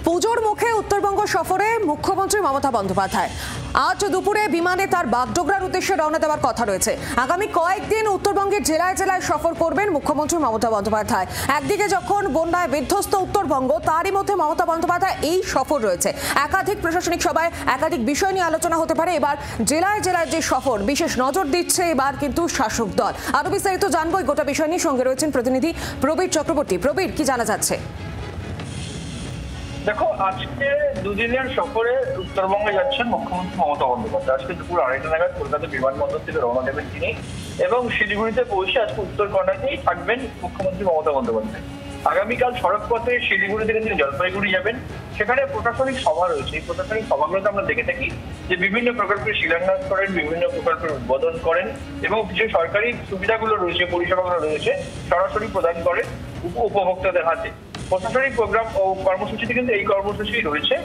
পুজোর মুখে উত্তরবঙ্গ সফরে মুখ্যমন্ত্রী মমতা বন্দ্যোপাধ্যায় আজ দুপুরে বিমানে তার বাগডোগরার উদ্দেশ্যে রওনা দেওয়ার কথা রয়েছে। আগামী কয়েকদিন উত্তরবঙ্গের জেলায় জেলায় সফর করবেন মুখ্যমন্ত্রী মমতা বন্দ্যোপাধ্যায়। একদিকে যখন বন্যায় বিধ্বস্ত উত্তরবঙ্গ, তারই মধ্যে মমতা বন্দ্যোপাধ্যায় এই সফর রয়েছে। একাধিক প্রশাসনিক সভায় একাধিক বিষয় নিয়ে আলোচনা হতে পারে। এবার জেলায় জেলায় যে সফর, বিশেষ নজর দিচ্ছে এবার কিন্তু শাসক দল। আরো বিস্তারিত জানবো গোটা বিষয় নিয়ে। সঙ্গে রয়েছেন প্রতিনিধি প্রবীর চক্রবর্তী। প্রবীর, কি জানা যাচ্ছে? দেখো, আজকে দুদিনের সফরে উত্তরবঙ্গে যাচ্ছেন মুখ্যমন্ত্রী মমতা বন্দ্যোপাধ্যায়। আজকে দুপুর 2:30 নাগাদ কলকাতা বিমানবন্দর থেকে রওনা দেবেন তিনি এবং শিলিগুড়িতে পৌঁছে আজকে উত্তর কর্ণাতেই থাকবেন মুখ্যমন্ত্রী মমতা বন্দ্যোপাধ্যায়। আগামীকাল সড়ক পথে শিলিগুড়ি থেকে তিনি জলপাইগুড়ি যাবেন। সেখানে প্রশাসনিক সভা রয়েছে। এই প্রশাসনিক সভাগুলোতে আমরা দেখে থাকি যে বিভিন্ন প্রকল্পের শিলান্যাস করেন, বিভিন্ন প্রকল্পের উদ্বোধন করেন এবং কিছু সরকারি সুবিধাগুলো রয়েছে, পরিষেবাগুলো রয়েছে সরাসরি প্রদান করেন উপভোক্তাদের হাতে। প্রশাসনিক প্রোগ্রাম ও কর্মসূচিতে কিন্তু এই কর্মসূচি রয়েছে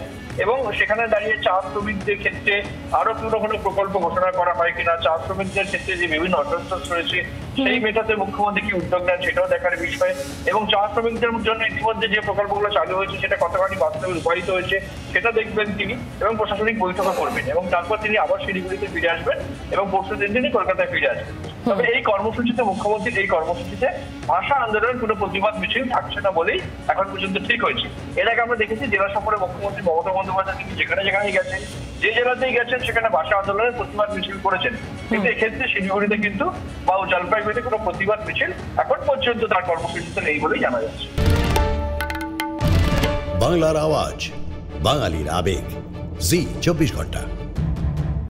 এবং সেখানে দাঁড়িয়ে চা শ্রমিকদের ক্ষেত্রে আরো কোনো কোনো প্রকল্প ঘোষণা করা হয় কিনা, চা শ্রমিকদের ক্ষেত্রে যে বিভিন্ন অসন্তোষ রয়েছে সেই মেটাতে মুখ্যমন্ত্রী কি উদ্যোগ নেন সেটাও দেখার বিষয়। এবং চা শ্রমিকদের জন্য ইতিমধ্যে যে প্রকল্পগুলো চালু হয়েছে সেটা কতখানি বাস্তবে রূপায়িত হয়েছে সেটা দেখবেন তিনি এবং প্রশাসনিক বৈঠকও করবেন এবং তারপর তিনি আবার শিলিগুড়িতে ফিরে আসবেন এবং পরশু দিন তিনি কলকাতায় ফিরে আসবেন। তবে এই কর্মসূচিতে মুখ্যমন্ত্রীর এই কর্মসূচিতে ভাষা আন্দোলনের কোনো প্রতিবাদ মিছিল থাকছে না বলেই এখন পর্যন্ত ঠিক হয়েছে। এর আগে আমরা দেখেছি জেলা সফরে মুখ্যমন্ত্রী মমতা বন্দ্যোপাধ্যায় তিনি যেখানে যেখানে গেছেন, যে জেলাতেই গেছেন সেখানে ভাষা আন্দোলনের প্রতিবাদ মিছিল করেছেন। কিন্তু এক্ষেত্রে শিলিগুড়িতে কিন্তু বা জলপাইগুড়িতে কোনো প্রতিবাদ মিছিল এখন পর্যন্ত তার কর্মসূচিতে নেই বলেই জানা যাচ্ছে। বাংলার আওয়াজ, বাঙালির আবেগ, জি 24 ঘন্টা।